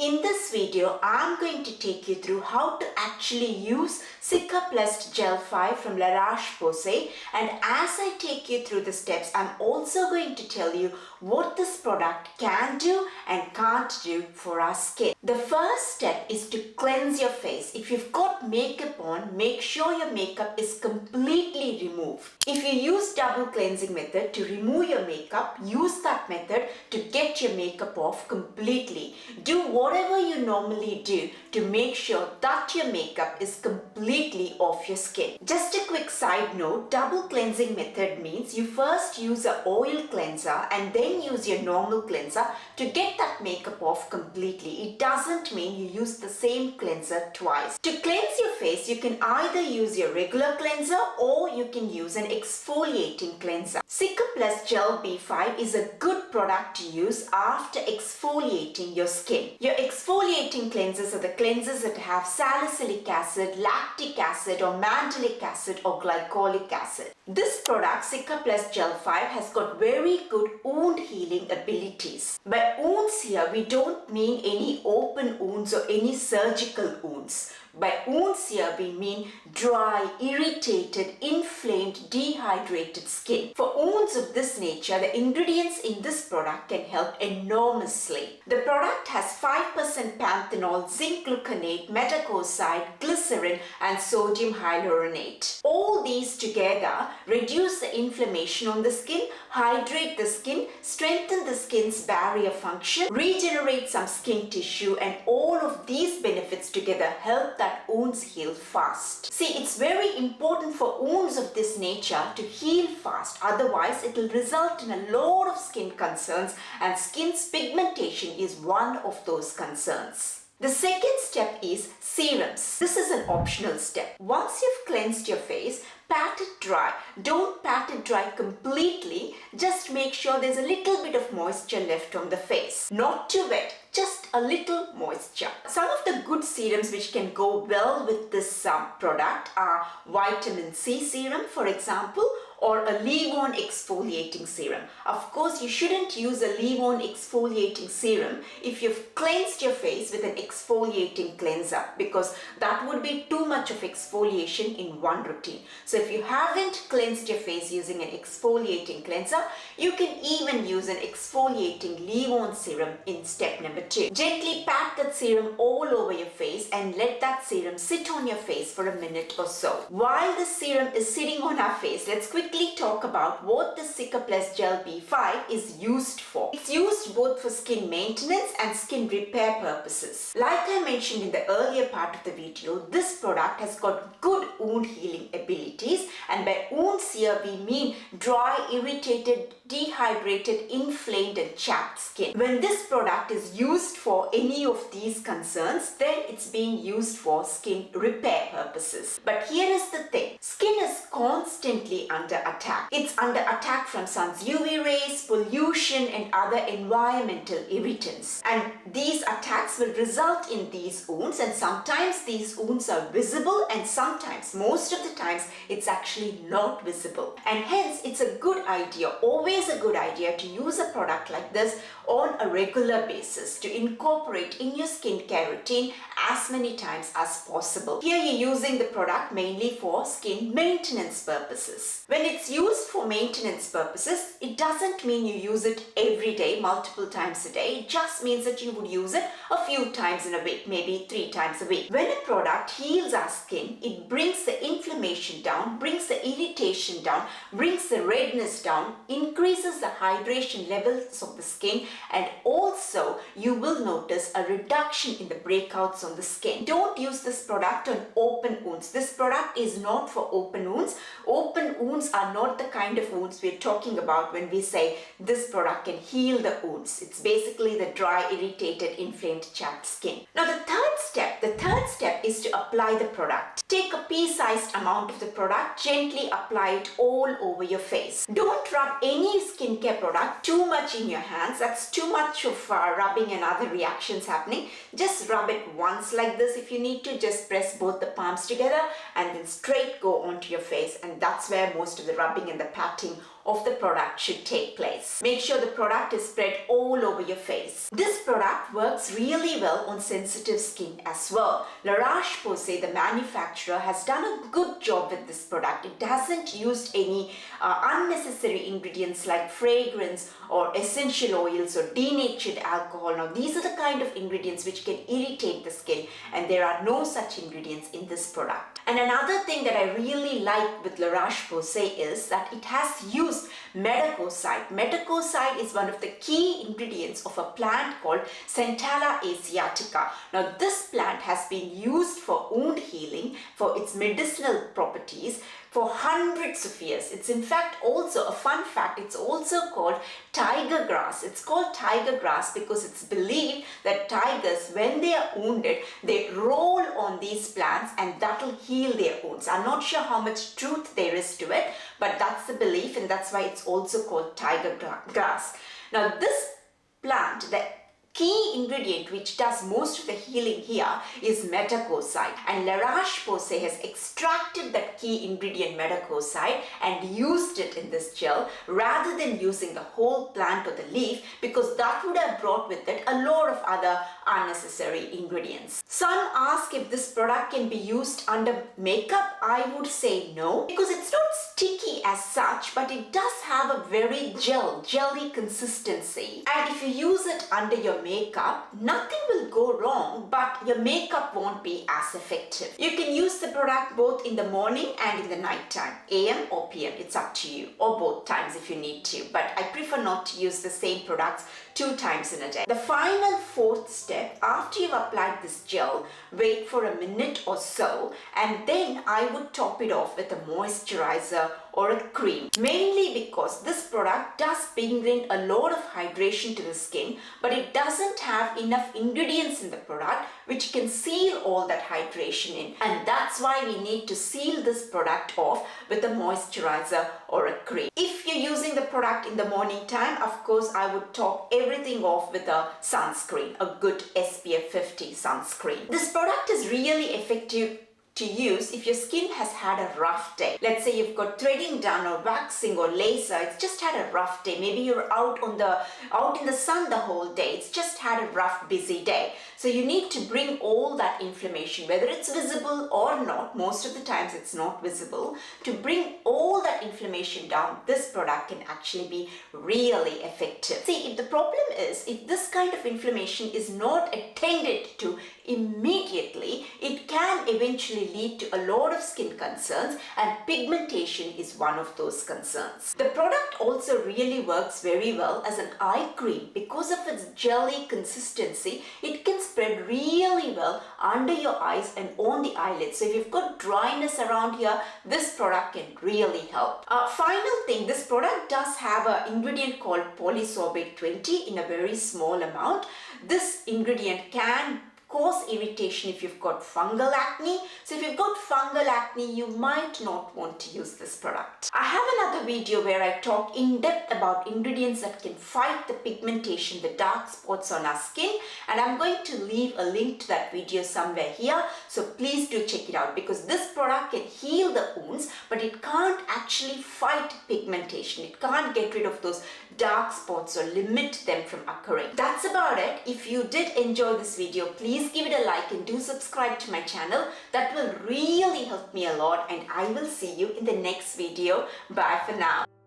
In this video, I'm going to take you through how to actually use Cicaplast Gel 5 from La Roche-Posay, and as I take you through the steps, I'm also going to tell you what this product can do and can't do for our skin. The first step is to cleanse your face. If you've got makeup on, make sure your makeup is completely removed. If you use double cleansing method to remove your makeup, use that method to get your makeup off completely. Do whatever you normally do to make sure that your makeup is completely off your skin. Just a quick side note, double cleansing method means you first use an oil cleanser and then use your normal cleanser to get that makeup off completely. It doesn't mean you use the same cleanser twice. To cleanse your face, you can either use your regular cleanser or you can use an exfoliating cleanser. Cicaplast Gel B5 is a good product to use after exfoliating your skin. Your exfoliating cleansers are the cleansers that have salicylic acid, lactic acid or mandelic acid or glycolic acid. This product, Cicaplast Gel 5, has got very good wound healing abilities. By wounds here, we don't mean any open wounds or any surgical wounds. By wounds here, we mean dry, irritated, inflamed, dehydrated skin. For wounds of this nature, the ingredients in this product can help enormously. The product has 5% panthenol, zinc gluconate, metacoside, glycerin, and sodium hyaluronate. All these together reduce the inflammation on the skin, hydrate the skin, strengthen the skin's barrier function, regenerate some skin tissue, and all of these benefits together help that wounds heal fast. See, it's very important for wounds of this nature to heal fast, otherwise it will result in a lot of skin concerns, and skin's pigmentation is one of those concerns. The second step is serums. This is an optional step. Once you've cleansed your face, pat it dry. Don't pat it dry completely. Just make sure there's a little bit of moisture left on the face. Not too wet, just a little moisture. Some of the good serums which can go well with this product are vitamin C serum, for example, or a leave-on exfoliating serum. Of course, you shouldn't use a leave-on exfoliating serum if you've cleansed your face with an exfoliating cleanser, because that would be too much of exfoliation in one routine. So if you haven't cleansed your face using an exfoliating cleanser, you can even use an exfoliating leave-on serum in step number 2. Gently pat that serum all over your face and let that serum sit on your face for a minute or so. While the serum is sitting on our face, let's quickly talk about what the Cicaplast Gel B5 is used for. It's used both for skin maintenance and skin repair purposes. Like I mentioned in the earlier part of the video, this product has got good wound healing abilities, and by wounds here we mean dry, irritated, dehydrated, inflamed and chapped skin. When this product is used for any of these concerns, then it's being used for skin repair purposes. But here is the thing, skin is constantly under attack. It's under attack from sun's UV rays, pollution and other environmental irritants. And these attacks will result in these wounds, and sometimes these wounds are visible and sometimes, most of the times, it's actually not visible. And hence, it's a good idea, always a good idea to use a product like this on a regular basis to incorporate in your skincare routine as many times as possible. Here you're using the product mainly for skin maintenance purposes. When it's used for maintenance purposes, it doesn't mean you use it every day, multiple times a day. It just means that you would use it a few times in a week, maybe 3 times a week. When a product heals our skin, it brings the inflammation down, brings the irritation down, brings the redness down, increases the hydration levels of the skin, and also you will notice a reduction in the breakouts on the skin. Don't use this product on open wounds. This product is not for open wounds. Open wounds are not the kind of wounds we're talking about when we say this product can heal the wounds. It's basically the dry, irritated, inflamed, chapped skin. Now the third step is to apply the product. Take a pea-sized amount of the product, gently apply it all over your face. Don't rub any skincare product too much in your hands. That's too much of rubbing and other reactions happening. Just rub it once like this. If you need to, just press both the palms together and then straight go onto your face, and that's where most of the rubbing and the patting of the product should take place. Make sure the product is spread all over your face. This product works really well on sensitive skin as well. 𝗦𝗶𝗶𝗖, the manufacturer, has done a good job with this product. It hasn't used any unnecessary ingredients like fragrance or essential oils or denatured alcohol. Now these are the kind of ingredients which can irritate the skin, and there are no such ingredients in this product. And another thing that I really like with 𝗦𝗶𝗶𝗖 is that it has used 𝗦𝗸𝗶𝗫𝗍. 𝗦𝗸𝗶𝗫𝗍 is one of the key ingredients of a plant called 𝗦𝗁𝗍 𝗖𝗂𝗃. Now this plant has been used for wound healing, for its medicinal properties, for hundreds of years. It's in fact also a fun fact, it's also called tiger grass. It's called tiger grass because it's believed that tigers, when they are wounded, they roll on these plants and that'll heal their wounds. I'm not sure how much truth there is to it, but that's the belief, and that's why it's also called tiger grass. Now this plant, the key ingredient which does most of the healing here is 𝗦𝗸𝗶𝗫𝗍, and 𝗦𝗁𝗶𝗶𝗖 has extracted that key ingredient 𝗦𝗸𝗶𝗫 and used it in this gel rather than using the whole plant or the leaf, because that would have brought with it a lot of other unnecessary ingredients. Some ask if this product can be used under makeup. I would say no, because it's not sticky as such, but it does have a very jelly consistency, and if you use it under your makeup, nothing will go wrong, but your makeup won't be as effective. You can use the product both in the morning and in the night time, AM or PM, it's up to you, or both times if you need to, but I prefer not to use the same products 2 times in a day. The final 4th step, after you've applied this gel, wait for a minute or so, and then I would top it off with a moisturizer or a cream, mainly because this product does bring in a lot of hydration to the skin, but it doesn't have enough ingredients in the product which can seal all that hydration in, and that's why we need to seal this product off with a moisturizer or a cream. If you're using the product in the morning time, of course I would top everything off with a sunscreen, a good SPF 50 sunscreen. This product is really effective to use if your skin has had a rough day. Let's say you've got threading done or waxing or laser, it's just had a rough day. Maybe you're out in the sun the whole day, it's just had a rough busy day. So you need to bring all that inflammation, whether it's visible or not, most of the times it's not visible, to bring all that inflammation down. This product can actually be really effective. See, if the problem is, if this kind of inflammation is not attended to immediately, it can eventually lead to a lot of skin concerns, and pigmentation is one of those concerns. The product also really works very well as an eye cream. Because of its jelly consistency, it can spread really well under your eyes and on the eyelids. So if you've got dryness around here, this product can really help. Final thing, this product does have an ingredient called polysorbate 20 in a very small amount. This ingredient can cause irritation if you've got fungal acne. So if you've got fungal acne, you might not want to use this product. I have another video where I talk in depth about ingredients that can fight the pigmentation, the dark spots on our skin, and I'm going to leave a link to that video somewhere here, so please do check it out, because this product can heal the wounds, but it can't actually fight pigmentation. It can't get rid of those dark spots or limit them from occurring. That's about it. If you did enjoy this video, please give it a like and do subscribe to my channel. That will really help me a lot, and I will see you in the next video. Bye for now.